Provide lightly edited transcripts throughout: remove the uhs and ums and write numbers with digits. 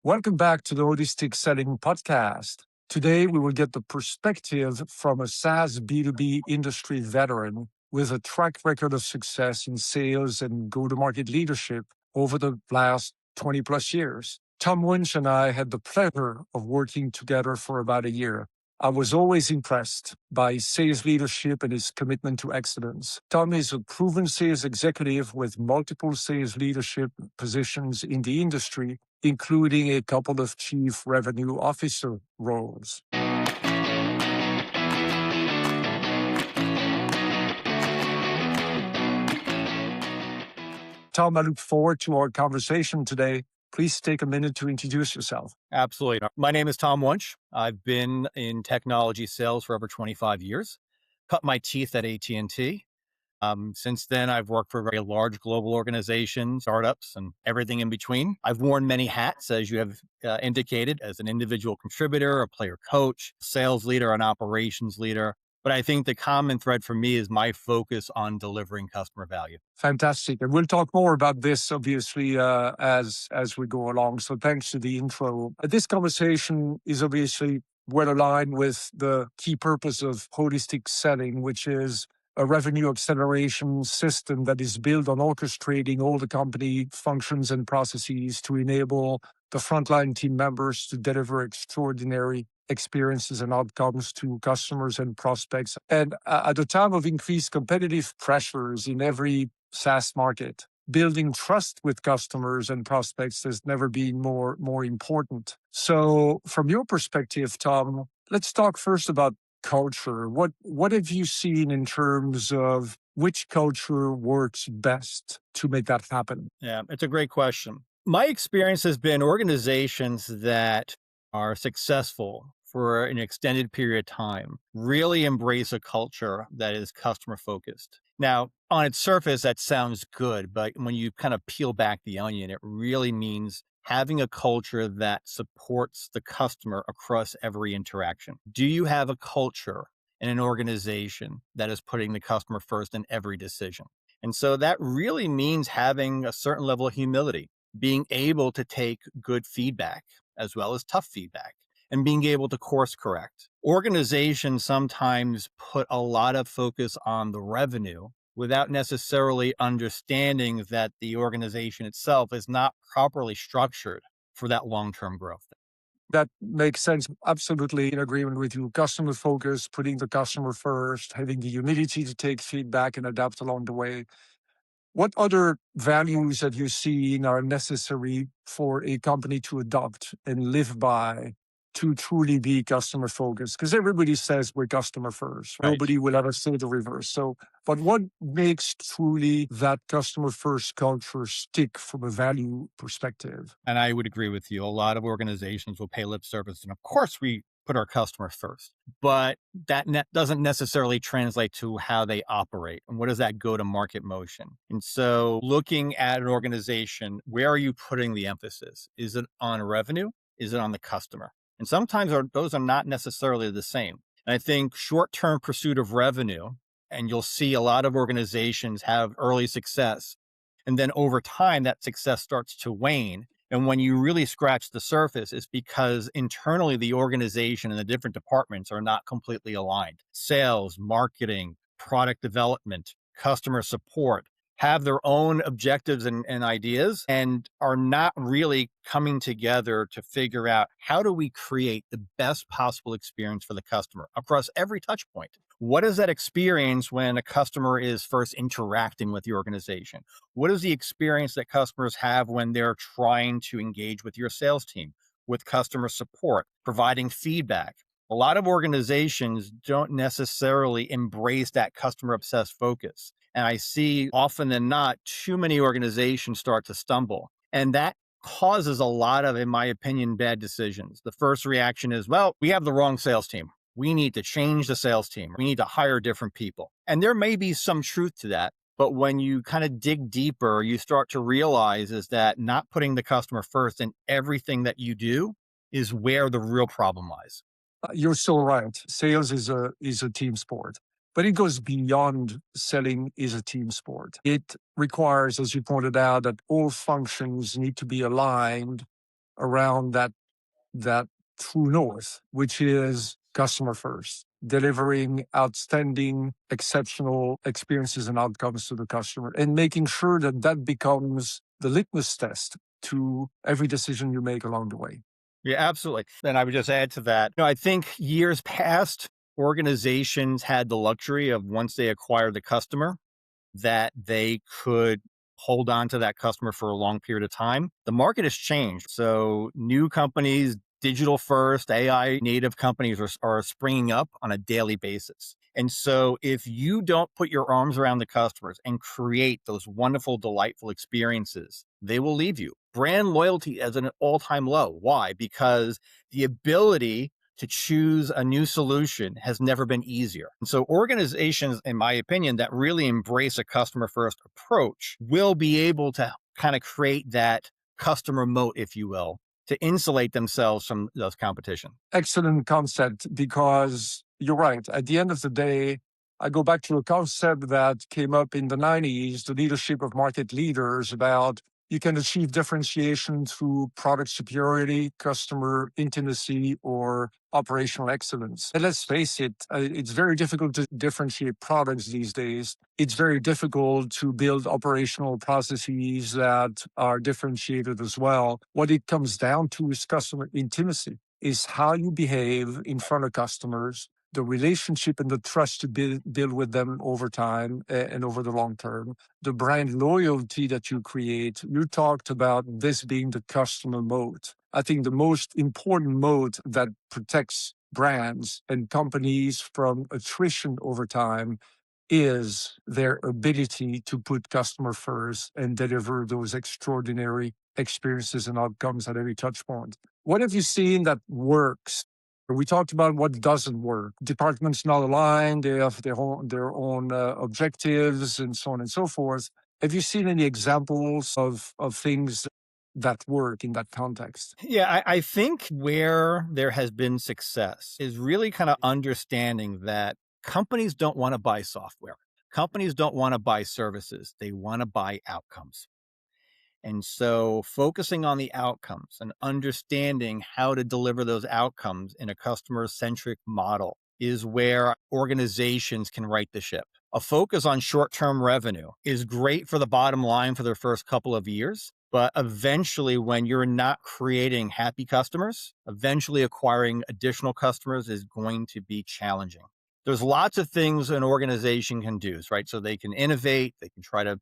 Welcome back to the Holistic Selling Podcast. Today, we will get the perspective from a SaaS B2B industry veteran with a track record of success in sales and go-to-market leadership over the last 20 plus years. Tom Wuensch and I had the pleasure of working together for about a year. I was always impressed by his sales leadership and his commitment to excellence. Tom is a proven sales executive with multiple sales leadership positions in the industry, including a couple of chief revenue officer roles. Tom, I look forward to our conversation today. Please take a minute to introduce yourself. Absolutely. My name is Tom Wuensch. I've been in technology sales for over 25 years, cut my teeth at AT&T. Since then, I've worked for very large global organizations, startups, and everything in between. I've worn many hats, as you have indicated, as an individual contributor, a player coach, sales leader, an operations leader. But I think the common thread for me is my focus on delivering customer value. Fantastic. And we'll talk more about this, obviously, as we go along. So thanks to the intro. This conversation is obviously well aligned with the key purpose of holistic selling, which is a revenue acceleration system that is built on orchestrating all the company functions and processes to enable the frontline team members to deliver extraordinary experiences and outcomes to customers and prospects. And at a time of increased competitive pressures in every SaaS market, building trust with customers and prospects has never been more important. So from your perspective, Tom, let's talk first about culture. What have you seen in terms of which culture works best to make that happen? Yeah, it's a great question. My experience has been organizations that are successful for an extended period of time really embrace a culture that is customer focused. Now, on its surface, that sounds good, but when you kind of peel back the onion, it really means having a culture that supports the customer across every interaction. Do you have a culture in an organization that is putting the customer first in every decision? And so that really means having a certain level of humility, being able to take good feedback as well as tough feedback, and being able to course correct. Organizations sometimes put a lot of focus on the revenue without necessarily understanding that the organization itself is not properly structured for that long-term growth. That makes sense. Absolutely in agreement with you. Customer focus, putting the customer first, having the humility to take feedback and adapt along the way. What other values have you seen are necessary for a company to adopt and live by to truly be customer focused? Because everybody says we're customer first. Right. Nobody will ever say the reverse. So, but what makes truly that customer first culture stick from a value perspective? And I would agree with you. A lot of organizations will pay lip service. And of course, we put our customer first, but that doesn't necessarily translate to how they operate. And what does that go to market motion? And so looking at an organization, where are you putting the emphasis? Is it on revenue? Is it on the customer? And sometimes those are not necessarily the same. And I think short-term pursuit of revenue, and you'll see a lot of organizations have early success. And then over time, that success starts to wane. And when you really scratch the surface, it's because internally the organization and the different departments are not completely aligned. Sales, marketing, product development, customer support have their own objectives and ideas and are not really coming together to figure out how do we create the best possible experience for the customer across every touch point. What is that experience when a customer is first interacting with the organization? What is the experience that customers have when they're trying to engage with your sales team, with customer support, providing feedback? A lot of organizations don't necessarily embrace that customer obsessed focus. And I see often than not, too many organizations start to stumble. And that causes a lot of, in my opinion, bad decisions. The first reaction is, well, we have the wrong sales team. We need to change the sales team. We need to hire different people. And there may be some truth to that. But when you kind of dig deeper, you start to realize is that not putting the customer first in everything that you do is where the real problem lies. You're so right. Sales is a team sport, but it goes beyond selling is a team sport. It requires, as you pointed out, that all functions need to be aligned around that true north, which is customer first, delivering outstanding, exceptional experiences and outcomes to the customer, and making sure that that becomes the litmus test to every decision you make along the way. Yeah, absolutely. And I would just add to that, I think years past, organizations had the luxury of once they acquired the customer, that they could hold on to that customer for a long period of time. The market has changed. So new companies, digital first, AI native companies are springing up on a daily basis. And so if you don't put your arms around the customers and create those wonderful, delightful experiences, they will leave you. Brand loyalty is at an all-time low. Why? Because the ability to choose a new solution has never been easier. And so organizations, in my opinion, that really embrace a customer first approach will be able to kind of create that customer moat, if you will, to insulate themselves from those competition. Excellent concept, because you're right. At the end of the day, I go back to a concept that came up in the 90s, the leadership of market leaders, about you can achieve differentiation through product superiority, customer intimacy, or operational excellence. And let's face it, it's very difficult to differentiate products these days. It's very difficult to build operational processes that are differentiated as well. What it comes down to is customer intimacy, is how you behave in front of customers, the relationship and the trust to build with them over time and over the long term, the brand loyalty that you create. You talked about this being the customer moat. I think the most important moat that protects brands and companies from attrition over time is their ability to put customer first and deliver those extraordinary experiences and outcomes at every touch point. What have you seen that works? We talked about what doesn't work. Departments not aligned, they have their own objectives and so on and so forth. Have you seen any examples of things that work in that context? Yeah, I think where there has been success is really kind of understanding that companies don't want to buy software. Companies don't want to buy services. They want to buy outcomes. And so focusing on the outcomes and understanding how to deliver those outcomes in a customer centric model is where organizations can right the ship. A focus on short term revenue is great for the bottom line for their first couple of years. But eventually, when you're not creating happy customers, eventually acquiring additional customers is going to be challenging. There's lots of things an organization can do, right? So they can innovate, they can try to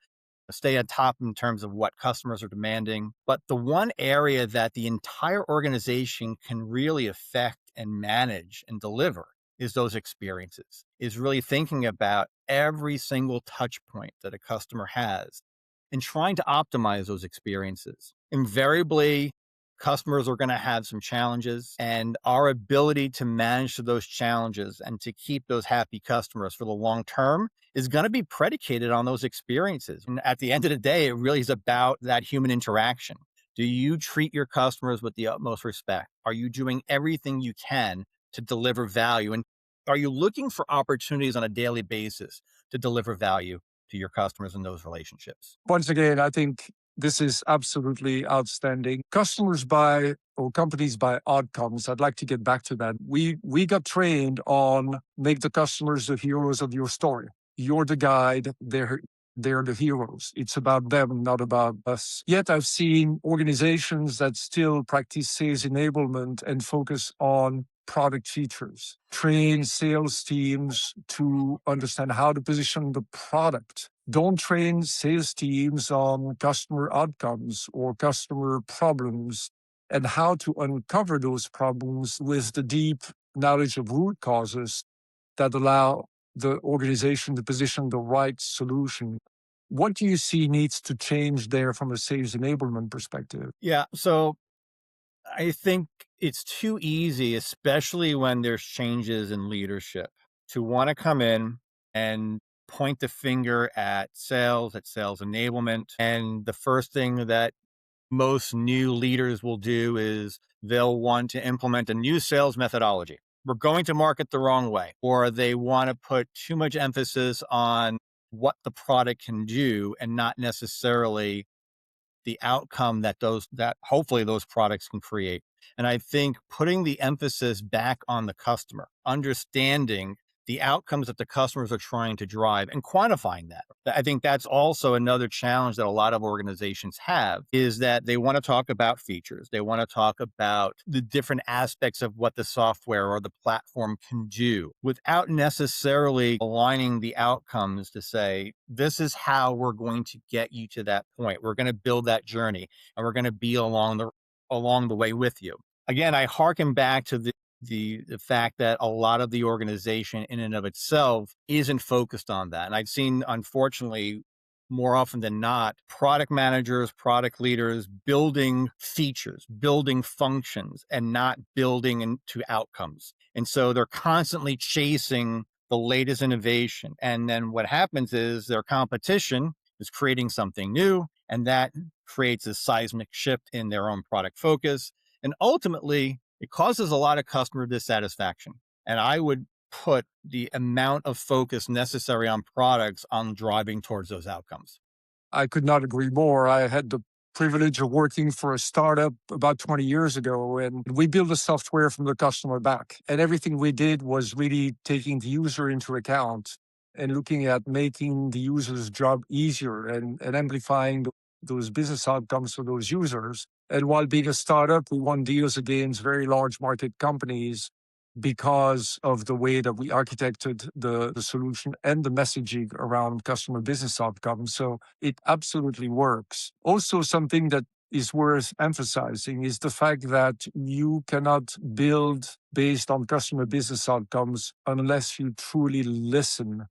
stay on top in terms of what customers are demanding. But the one area that the entire organization can really affect and manage and deliver is those experiences, is really thinking about every single touch point that a customer has and trying to optimize those experiences. Invariably, customers are going to have some challenges, and our ability to manage those challenges and to keep those happy customers for the long term is going to be predicated on those experiences. And at the end of the day, it really is about that human interaction. Do you treat your customers with the utmost respect? Are you doing everything you can to deliver value? And are you looking for opportunities on a daily basis to deliver value to your customers in those relationships? Once again, I think this is absolutely outstanding. Customers buy, or companies buy outcomes. I'd like to get back to that. We got trained on make the customers the heroes of your story. You're the guide, they're the heroes. It's about them, not about us. Yet I've seen organizations that still practice sales enablement and focus on product features, train sales teams to understand how to position the product. Don't train sales teams on customer outcomes or customer problems and how to uncover those problems with the deep knowledge of root causes that allow the organization to position the right solution. What do you see needs to change there from a sales enablement perspective? Yeah. So I think it's too easy, especially when there's changes in leadership, to want to come in and point the finger at sales enablement. And the first thing that most new leaders will do is they'll want to implement a new sales methodology. We're going to market the wrong way, or they want to put too much emphasis on what the product can do and not necessarily the outcome that hopefully those products can create. And I think putting the emphasis back on the customer, understanding the outcomes that the customers are trying to drive and quantifying that. I think that's also another challenge that a lot of organizations have, is that they want to talk about features. They want to talk about the different aspects of what the software or the platform can do without necessarily aligning the outcomes to say, this is how we're going to get you to that point. We're going to build that journey and we're going to be along the way with you. Again, I hearken back to the fact that a lot of the organization in and of itself isn't focused on that. And I've seen, unfortunately, more often than not, product managers, product leaders building features, building functions, and not building into outcomes. And so they're constantly chasing the latest innovation. And then what happens is their competition is creating something new, and that creates a seismic shift in their own product focus. And ultimately, it causes a lot of customer dissatisfaction. And I would put the amount of focus necessary on products on driving towards those outcomes. I could not agree more. I had the privilege of working for a startup about 20 years ago, and we built the software from the customer back. And everything we did was really taking the user into account and looking at making the user's job easier and amplifying those business outcomes for those users. And while being a startup, we won deals against very large market companies because of the way that we architected the solution and the messaging around customer business outcomes. So it absolutely works. Also, something that is worth emphasizing is the fact that you cannot build based on customer business outcomes unless you truly listen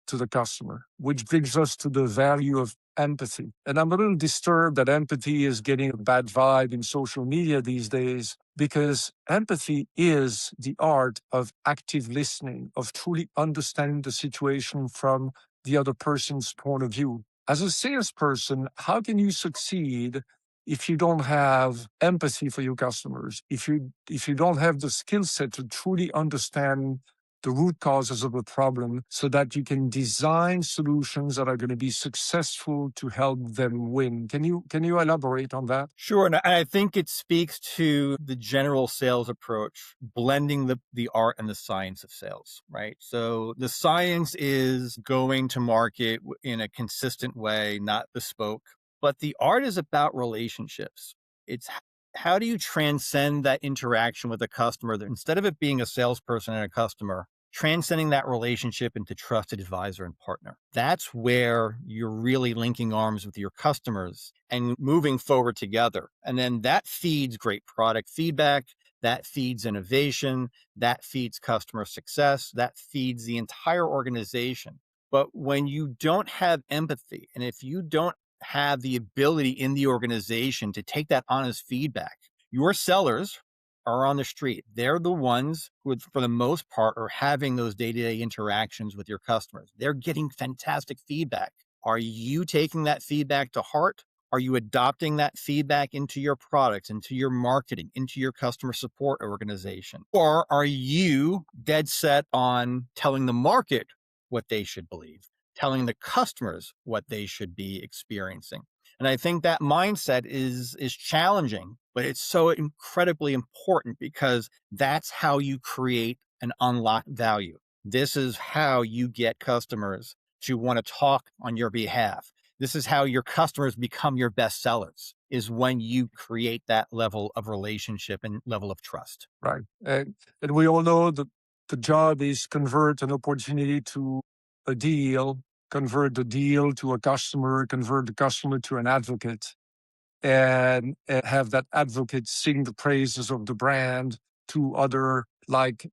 to the customer, which brings us to the value of empathy. And I'm a little disturbed that empathy is getting a bad vibe in social media these days, because empathy is the art of active listening, of truly understanding the situation from the other person's point of view. As a salesperson, how can you succeed if you don't have empathy for your customers, if you don't have the skill set to truly understand the root causes of a problem, so that you can design solutions that are going to be successful to help them win? Can you elaborate on that? Sure. And I think it speaks to the general sales approach, blending the art and the science of sales, right? So the science is going to market in a consistent way, not bespoke, but the art is about relationships. It's how do you transcend that interaction with a customer that instead of it being a salesperson and a customer, transcending that relationship into trusted advisor and partner. That's where you're really linking arms with your customers and moving forward together. And then that feeds great product feedback, that feeds innovation, that feeds customer success, that feeds the entire organization. But when you don't have empathy, and if you don't have the ability in the organization to take that honest feedback, your sellers are on the street. They're the ones who, for the most part, are having those day-to-day interactions with your customers. They're getting fantastic feedback. Are you taking that feedback to heart? Are you adopting that feedback into your products, into your marketing, into your customer support organization? Or are you dead set on telling the market what they should believe, telling the customers what they should be experiencing? And I think that mindset is challenging, but it's so incredibly important, because that's how you create and unlock value. This is how you get customers to want to talk on your behalf. This is how your customers become your best sellers, is when you create that level of relationship and level of trust. Right. And we all know that the job is convert an opportunity to a deal, convert the deal to a customer, convert the customer to an advocate, and have that advocate sing the praises of the brand to other like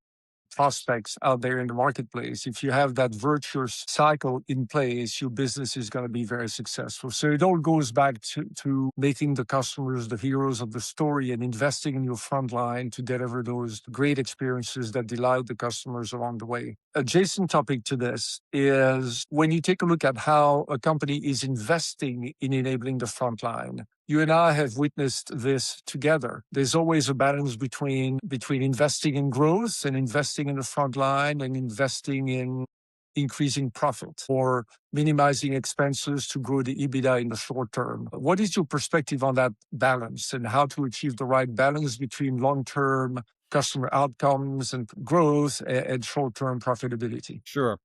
prospects out there in the marketplace. If you have that virtuous cycle in place, your business is going to be very successful. So it all goes back to making the customers the heroes of the story and investing in your front line to deliver those great experiences that delight the customers along the way. Adjacent topic to this is when you take a look at how a company is investing in enabling the front line. You and I have witnessed this together. There's always a balance between investing in growth and investing in the front line and investing in increasing profit or minimizing expenses to grow the EBITDA in the short term. What is your perspective on that balance and how to achieve the right balance between long-term customer outcomes and growth and short-term profitability? Sure.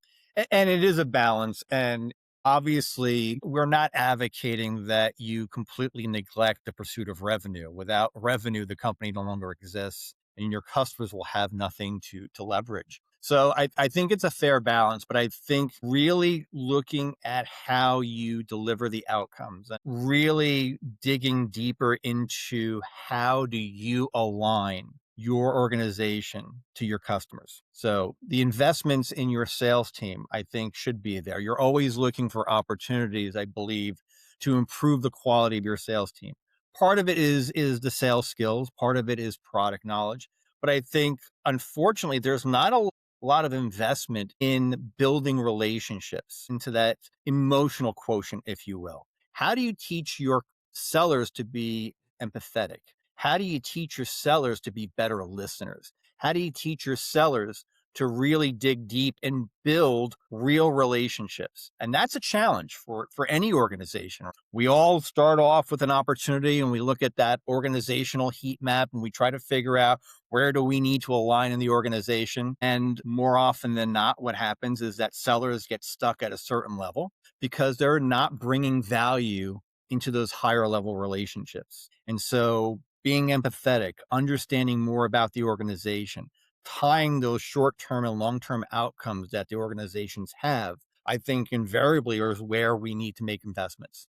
And it is a balance. And obviously, we're not advocating that you completely neglect the pursuit of revenue. Without revenue, the company no longer exists and your customers will have nothing to leverage. So I think it's a fair balance, but I think really looking at how you deliver the outcomes, really digging deeper into how do you align your organization to your customers. So the investments in your sales team, I think, should be there. You're always looking for opportunities, I believe, to improve the quality of your sales team. Part of it is the sales skills, part of it is product knowledge. But I think, unfortunately, there's not a lot of investment in building relationships into that emotional quotient, if you will. How do you teach your sellers to be empathetic? How do you teach your sellers to be better listeners? How do you teach your sellers to really dig deep and build real relationships? And that's a challenge for any organization. We all start off with an opportunity and we look at that organizational heat map and we try to figure out where do we need to align in the organization. And more often than not, what happens is that sellers get stuck at a certain level because they're not bringing value into those higher level relationships. And so being empathetic, understanding more about the organization, tying those short term and long term outcomes that the organizations have, I think invariably is where we need to make investments.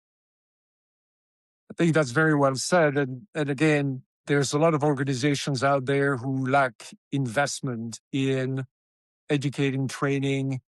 I think that's very well said. And again, there's a lot of organizations out there who lack investment in educating, training,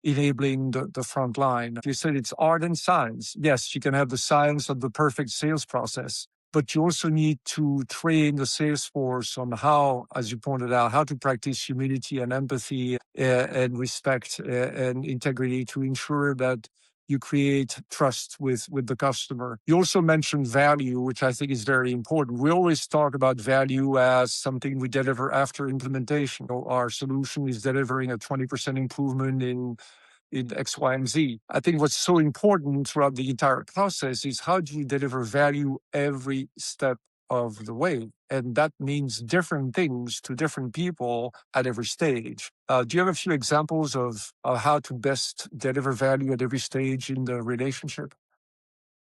enabling the front line. You said it's art and science. Yes, you can have the science of the perfect sales process, but you also need to train the sales force on how, as you pointed out, how to practice humility and empathy and respect and integrity to ensure that you create trust with the customer. You also mentioned value, which I think is very important. We always talk about value as something we deliver after implementation. Our solution is delivering a 20% improvement in X, Y, and Z. I think what's so important throughout the entire process is how do you deliver value every step of the way? And that means different things to different people at every stage. Do you have a few examples of how to best deliver value at every stage in the relationship?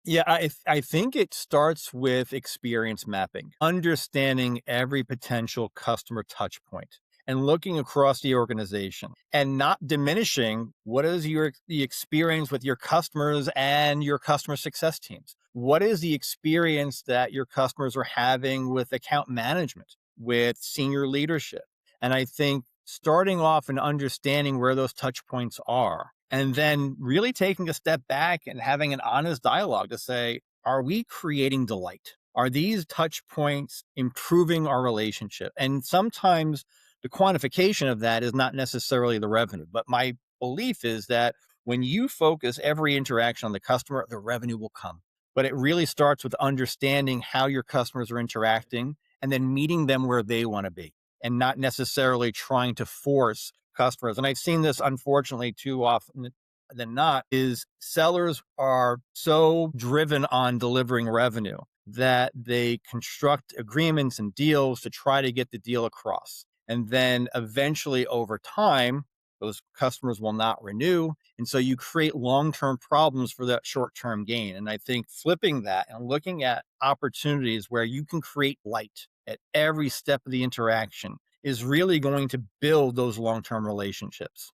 Yeah, I think it starts with experience mapping, understanding every potential customer touch point and looking across the organization and not diminishing what is the experience with your customers and your customer success teams. What is the experience that your customers are having with account management, with senior leadership? And I think starting off and understanding where those touch points are and then really taking a step back and having an honest dialogue to say, are we creating delight? Are these touch points improving our relationship? And sometimes the quantification of that is not necessarily the revenue, but my belief is that when you focus every interaction on the customer, the revenue will come. But it really starts with understanding how your customers are interacting and then meeting them where they want to be and not necessarily trying to force customers. And I've seen this unfortunately too often than not is sellers are so driven on delivering revenue that they construct agreements and deals to try to get the deal across. And then eventually over time, those customers will not renew. And so you create long-term problems for that short-term gain. And I think flipping that and looking at opportunities where you can create light at every step of the interaction is really going to build those long-term relationships.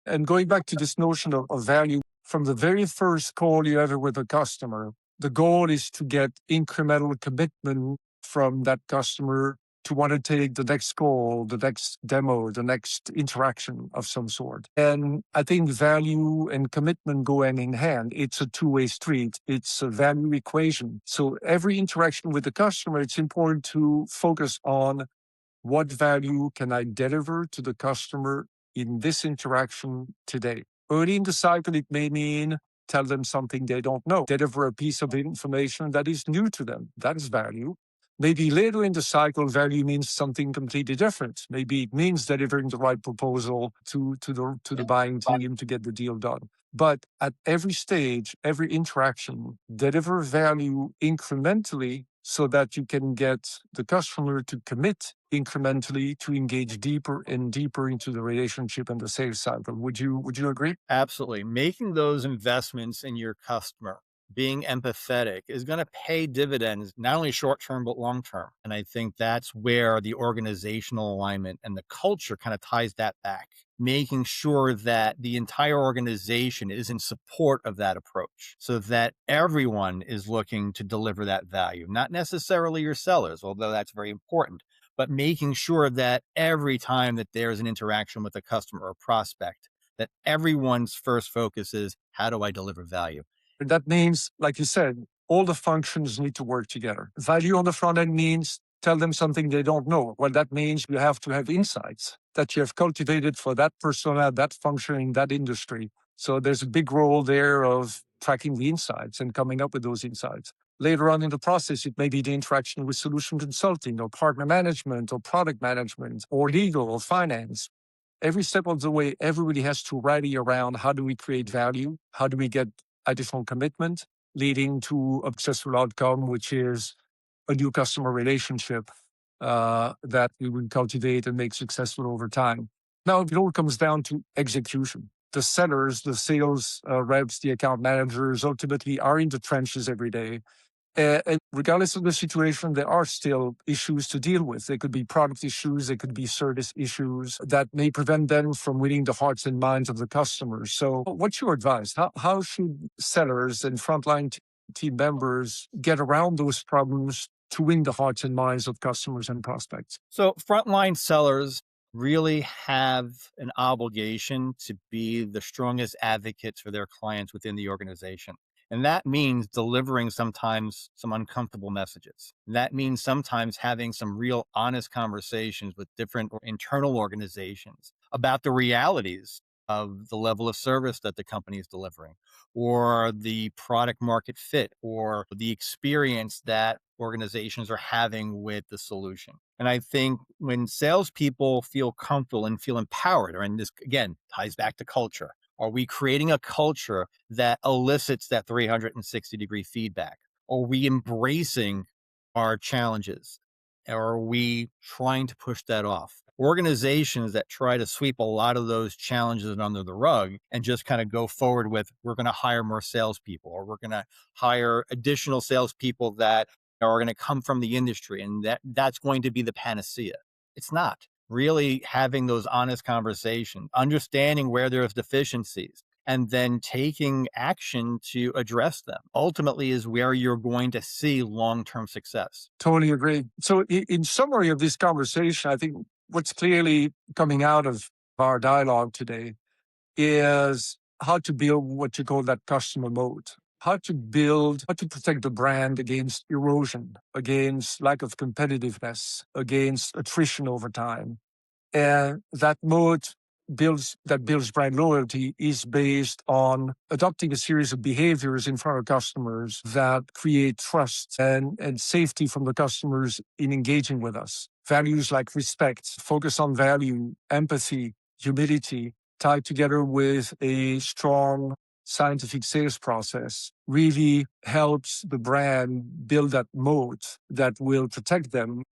And going back to this notion of value, from the very first call you ever with a customer, the goal is to get incremental commitment from that customer to want to take the next call, the next demo, the next interaction of some sort. And I think value and commitment go hand in hand. It's a two-way street. It's a value equation. So every interaction with the customer, it's important to focus on what value can I deliver to the customer in this interaction today? Early in the cycle, it may mean tell them something they don't know, deliver a piece of information that is new to them. That is value. Maybe later in the cycle, value means something completely different. Maybe it means delivering the right proposal to the buying team to get the deal done. But at every stage, every interaction, deliver value incrementally so that you can get the customer to commit incrementally to engage deeper and deeper into the relationship and the sales cycle. Would you agree? Absolutely. Making those investments in your customer, being empathetic is going to pay dividends, not only short term, but long term. And I think that's where the organizational alignment and the culture kind of ties that back, making sure that the entire organization is in support of that approach so that everyone is looking to deliver that value, not necessarily your sellers, although that's very important, but making sure that every time that there's an interaction with a customer or prospect, that everyone's first focus is, how do I deliver value? And that means, like you said, all the functions need to work together. Value on the front end means tell them something they don't know. Well, that means you have to have insights that you have cultivated for that persona, that function in that industry. So there's a big role there of tracking the insights and coming up with those insights. Later on in the process, it may be the interaction with solution consulting or partner management or product management or legal or finance. Every step of the way, everybody has to rally around how do we create value? How do we get additional commitment leading to a successful outcome, which is a new customer relationship that we will cultivate and make successful over time. Now, it all comes down to execution. The sellers, the sales reps, the account managers ultimately are in the trenches every day. And regardless of the situation, there are still issues to deal with. They could be product issues, they could be service issues that may prevent them from winning the hearts and minds of the customers. So, what's your advice? How should sellers and frontline team members get around those problems to win the hearts and minds of customers and prospects? So, frontline sellers really have an obligation to be the strongest advocates for their clients within the organization. And that means delivering sometimes some uncomfortable messages. That means sometimes having some real honest conversations with different internal organizations about the realities of the level of service that the company is delivering, or the product market fit, or the experience that organizations are having with the solution. And I think when salespeople feel comfortable and feel empowered, and this again ties back to culture, are we creating a culture that elicits that 360-degree feedback? Are we embracing our challenges? Or are we trying to push that off? Organizations that try to sweep a lot of those challenges under the rug and just kind of go forward with, we're going to hire more salespeople, or we're going to hire additional salespeople that are going to come from the industry, and that's going to be the panacea. It's not. Really having those honest conversations, understanding where there's deficiencies, and then taking action to address them ultimately is where you're going to see long-term success. Totally agree. So, in summary of this conversation, I think what's clearly coming out of our dialogue today is how to build what you call that customer moat. How to protect the brand against erosion, against lack of competitiveness, against attrition over time. And that moat builds brand loyalty is based on adopting a series of behaviors in front of customers that create trust and safety from the customers in engaging with us. Values like respect, focus on value, empathy, humility, tied together with a strong scientific sales process really helps the brand build that moat that will protect them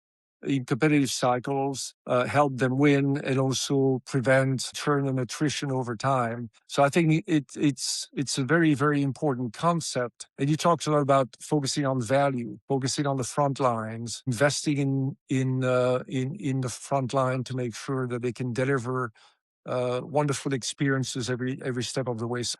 in competitive cycles, help them win, and also prevent churn and attrition over time. So I think it's a very, very important concept. And you talked a lot about focusing on value, focusing on the front lines, investing in the front line to make sure that they can deliver wonderful experiences every step of the way. So,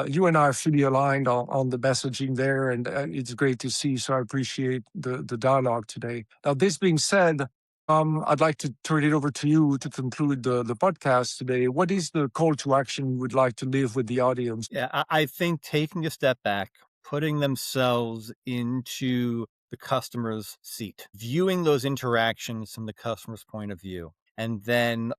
you and I are fully aligned on the messaging there, and it's great to see. So I appreciate the dialogue today. Now, this being said, I'd like to turn it over to you to conclude the podcast today. What is the call to action you would like to leave with the audience? Yeah, I think taking a step back, putting themselves into the customer's seat, viewing those interactions from the customer's point of view, and then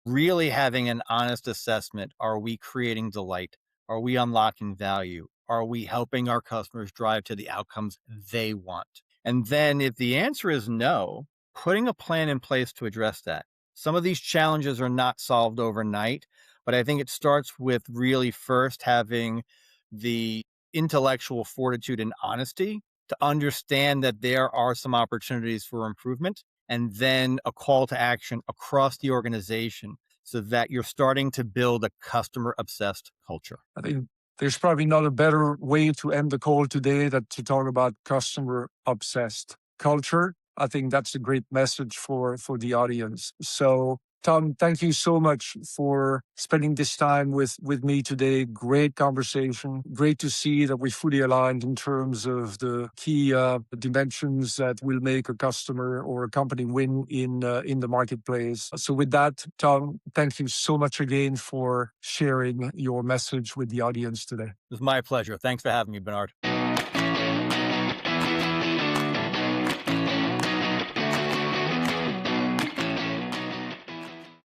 really having an honest assessment. Are we creating delight? Are we unlocking value? Are we helping our customers drive to the outcomes they want? And then if the answer is no, putting a plan in place to address that. Some of these challenges are not solved overnight, but I think it starts with really first having the intellectual fortitude and honesty to understand that there are some opportunities for improvement, and then a call to action across the organization so that you're starting to build a customer obsessed culture. I think there's probably not a better way to end the call today than to talk about customer obsessed culture. I think that's a great message for the audience. So Tom, thank you so much for spending this time with me today. Great conversation. Great to see that we're fully aligned in terms of the key dimensions that will make a customer or a company win in the marketplace. So with that, Tom, thank you so much again for sharing your message with the audience today. It was my pleasure. Thanks for having me, Bernard.